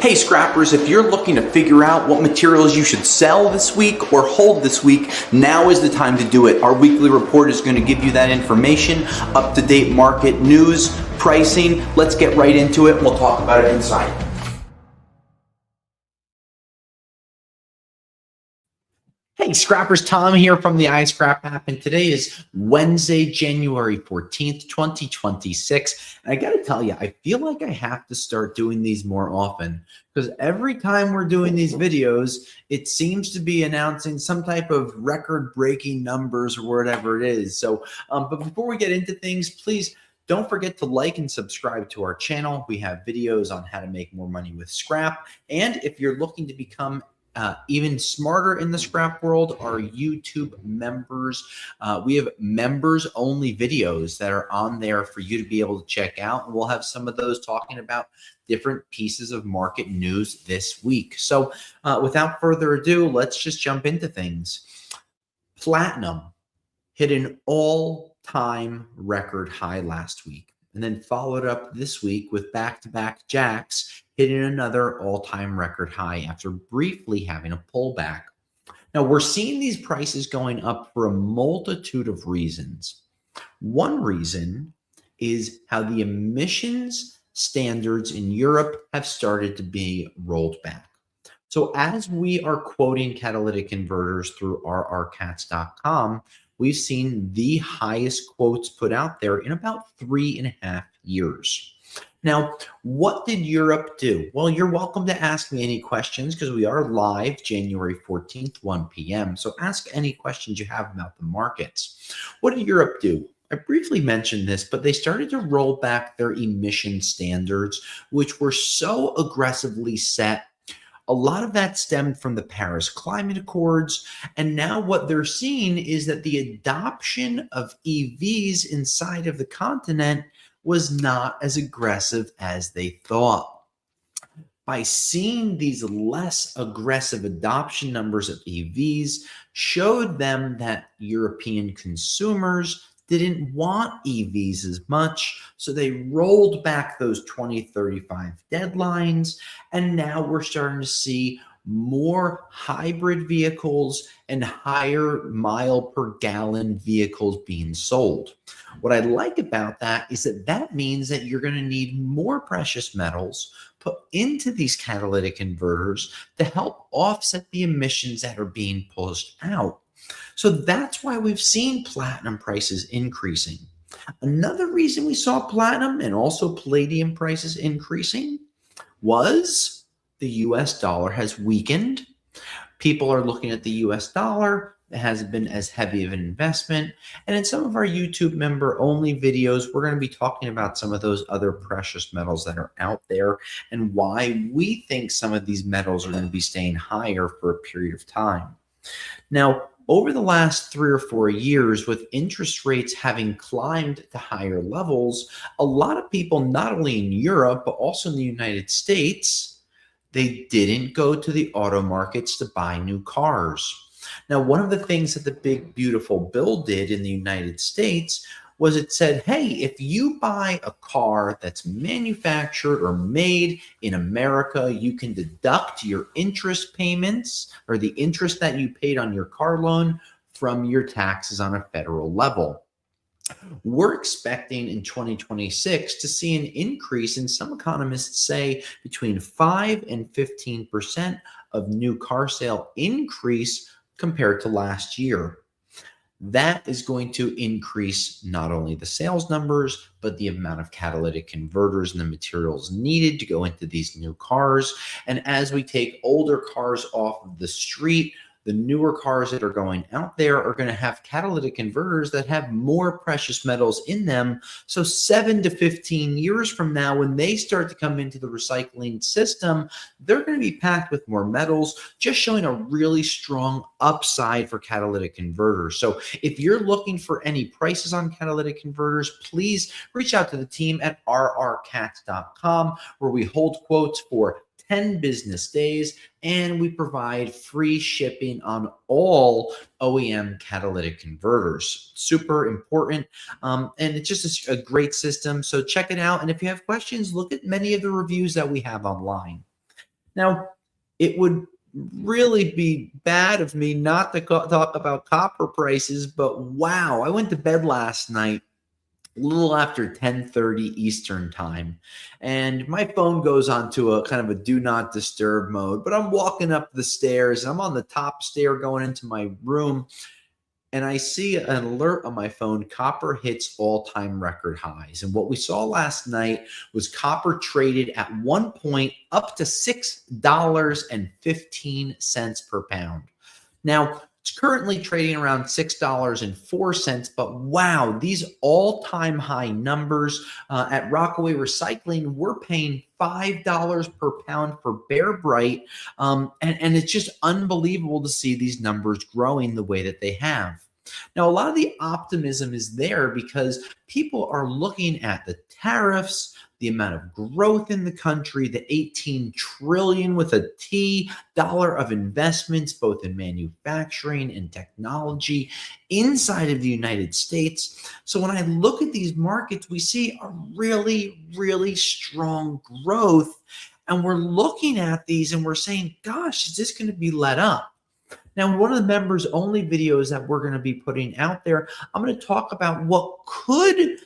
Hey scrappers, if you're looking to figure out what materials you should sell this week or hold this week, now is the time to do it. Our weekly report is going to give you that information, up-to-date market news, pricing. Let's get right into it and we'll talk about it inside. Hey scrappers, Tom here from the iScrap app, and today is Wednesday, January 14th, 2026. And I gotta tell you, I feel like I have to start doing these more often because every time we're doing these videos, it seems to be announcing some type of record-breaking numbers or whatever it is. So, but before we get into things, please don't forget to like and subscribe to our channel. We have videos on how to make more money with scrap. And if you're looking to become even smarter in the scrap world, our YouTube members. We have members only videos that are on there for you to be able to check out. And we'll have some of those talking about different pieces of market news this week. So without further ado, let's just jump into things. Platinum hit an all-time record high last week and then followed up this week with back-to-back jacks, hitting another all-time record high after briefly having a pullback. Now, we're seeing these prices going up for a multitude of reasons. One reason is how the emissions standards in Europe have started to be rolled back. So as we are quoting catalytic converters through rrcats.com, we've seen the highest quotes put out there in about 3.5 years. Now, what did Europe do? Well, you're welcome to ask me any questions because we are live January 14th, 1 p.m. So ask any questions you have about the markets. What did Europe do? I briefly mentioned this, but they started to roll back their emission standards, which were so aggressively set. A lot of that stemmed from the Paris Climate Accords. And now what they're seeing is that the adoption of EVs inside of the continent was not as aggressive as they thought. By seeing these less aggressive adoption numbers of EVs showed them that European consumers didn't want EVs as much, so they rolled back those 2035 deadlines, and now we're starting to see more hybrid vehicles and higher mile per gallon vehicles being sold. What I like about that is that that means that you're going to need more precious metals put into these catalytic converters to help offset the emissions that are being pushed out. So that's why we've seen platinum prices increasing. Another reason we saw platinum and also palladium prices increasing was the US dollar has weakened. People are looking at the US dollar. It hasn't been as heavy of an investment. And in some of our YouTube member only videos, we're going to be talking about some of those other precious metals that are out there and why we think some of these metals are going to be staying higher for a period of time. Now, over the last 3 or 4 years, with interest rates having climbed to higher levels, a lot of people, not only in Europe, but also in the United States, they didn't go to the auto markets to buy new cars. Now, one of the things that the big, beautiful bill did in the United States was it said, hey, if you buy a car that's manufactured or made in America, you can deduct your interest payments or the interest that you paid on your car loan from your taxes on a federal level. We're expecting in 2026 to see an increase, and some economists say between 5 and 15% of new car sale increase compared to last year. That is going to increase not only the sales numbers, but the amount of catalytic converters and the materials needed to go into these new cars. And as we take older cars off of the street, the newer cars that are going out there are going to have catalytic converters that have more precious metals in them. So 7 to 15 years from now, when they start to come into the recycling system, they're going to be packed with more metals, just showing a really strong upside for catalytic converters. So if you're looking for any prices on catalytic converters, please reach out to the team at rrcats.com, where we hold quotes for 10 business days, and we provide free shipping on all OEM catalytic converters. Super important, and it's just a great system, so check it out. And if you have questions, look at many of the reviews that we have online. Now, it would really be bad of me not to talk about copper prices, but wow, I went to bed last night a little after 10:30 Eastern time, and my phone goes on to a kind of a do not disturb mode, but I'm walking up the stairs, and I'm on the top stair going into my room, and I see an alert on my phone. Copper hits all-time record highs. And what we saw last night was copper traded at one point up to $6.15 per pound. Now, it's currently trading around $6.04, but wow, these all-time high numbers at Rockaway Recycling, we're paying $5 per pound for Bear Bright, and it's just unbelievable to see these numbers growing the way that they have. Now, a lot of the optimism is there because people are looking at the tariffs, the amount of growth in the country, the 18 trillion with a T dollar of investments, both in manufacturing and technology inside of the United States. So when I look at these markets, we see a really, really strong growth. And we're looking at these and we're saying, gosh, is this going to be let up? Now, one of the members only videos that we're going to be putting out there, I'm going to talk about what could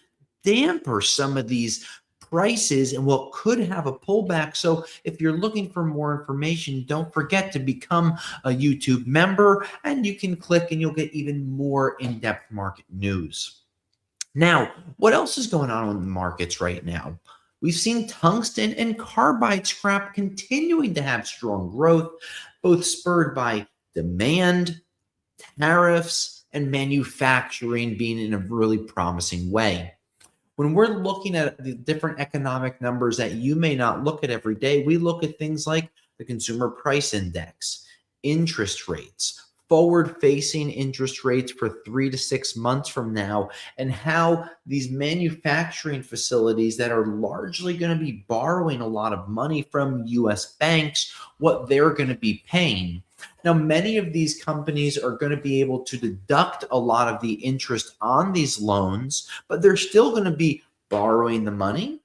damper some of these prices and what could have a pullback. So if you're looking for more information, don't forget to become a YouTube member, and you can click and you'll get even more in-depth market news. Now, what else is going on in the markets right now? We've seen tungsten and carbide scrap continuing to have strong growth, both spurred by demand, tariffs, and manufacturing being in a really promising way. When we're looking at the different economic numbers that you may not look at every day, we look at things like the consumer price index, interest rates, forward-facing interest rates for 3 to 6 months from now, and how these manufacturing facilities that are largely going to be borrowing a lot of money from U.S. banks, what they're going to be paying. Now, many of these companies are going to be able to deduct a lot of the interest on these loans, but they're still going to be borrowing the money.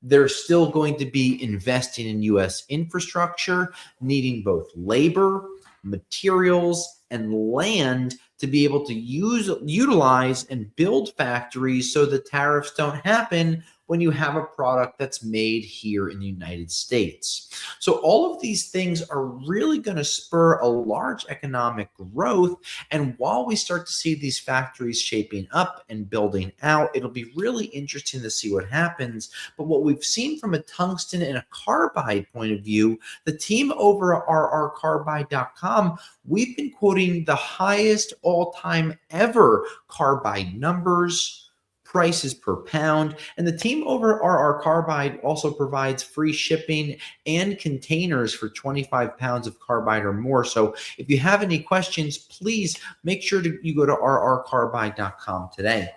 They're still going to be investing in U.S. infrastructure, needing both labor, materials, and land to be able to utilize and build factories so the tariffs don't happen when you have a product that's made here in the United States. So all of these things are really going to spur a large economic growth. And while we start to see these factories shaping up and building out, it'll be really interesting to see what happens. But what we've seen from a tungsten and a carbide point of view, the team over at rrcarbide.com, we've been quoting the highest all-time ever carbide numbers, prices per pound. And the team over at RR Carbide also provides free shipping and containers for 25 pounds of carbide or more. So if you have any questions, please make sure you go to rrcarbide.com today.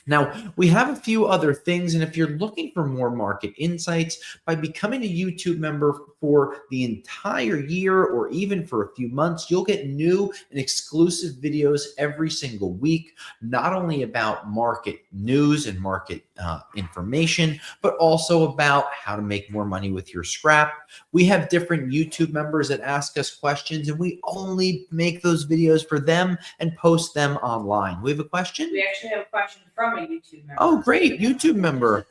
Now, we have a few other things, and if you're looking for more market insights, by becoming a YouTube member for the entire year or even for a few months, you'll get new and exclusive videos every single week, not only about market news and market information, but also about how to make more money with your scrap. We have different YouTube members that ask us questions, and we only make those videos for them and post them online. We have a question? We actually have a question from a YouTube member. Oh, great. YouTube member.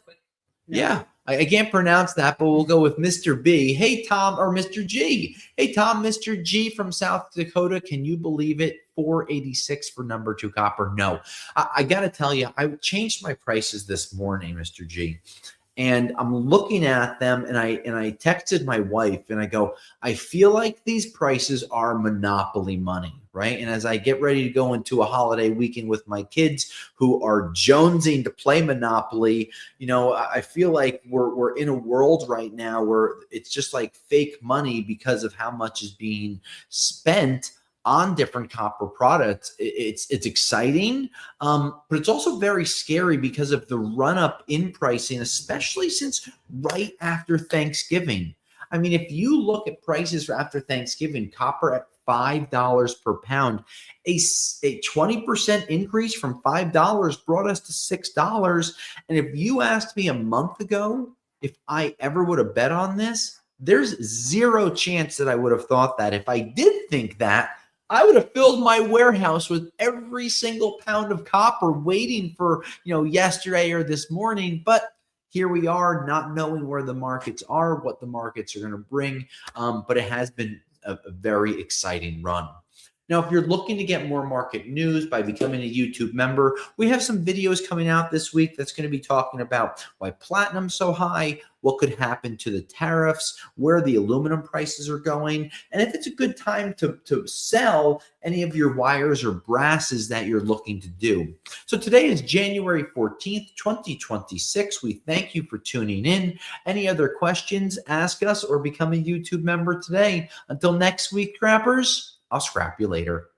Yeah. I can't pronounce that, but we'll go with Mr. B. Hey, Tom, or Mr. G. Hey, Tom, Mr. G from South Dakota. Can you believe it? $4.86 for number 2 copper. No, I got to tell you, I changed my prices this morning, Mr. G. And I'm looking at them, and I texted my wife, and I go, I feel like these prices are monopoly money, right? And as I get ready to go into a holiday weekend with my kids who are jonesing to play Monopoly, you know, I feel like we're in a world right now where it's just like fake money because of how much is being spent on different copper products. It's exciting, but it's also very scary because of the run up in pricing, especially since right after Thanksgiving. I mean, if you look at prices for after Thanksgiving, copper at $5 per pound, a 20% increase from $5 brought us to $6. And if you asked me a month ago if I ever would have bet on this, There's zero chance that I would have thought that. If I did think that, I would have filled my warehouse with every single pound of copper waiting for, yesterday or this morning. But here we are, not knowing where the markets are, what the markets are going to bring. But it has been a very exciting run. Now, if you're looking to get more market news by becoming a YouTube member, we have some videos coming out this week that's going to be talking about why platinum's so high, what could happen to the tariffs, where the aluminum prices are going, and if it's a good time to sell any of your wires or brasses that you're looking to do. So today is January 14th, 2026. We thank you for tuning in. Any other questions, ask us or become a YouTube member today. Until next week, scrappers, I'll scrap you later.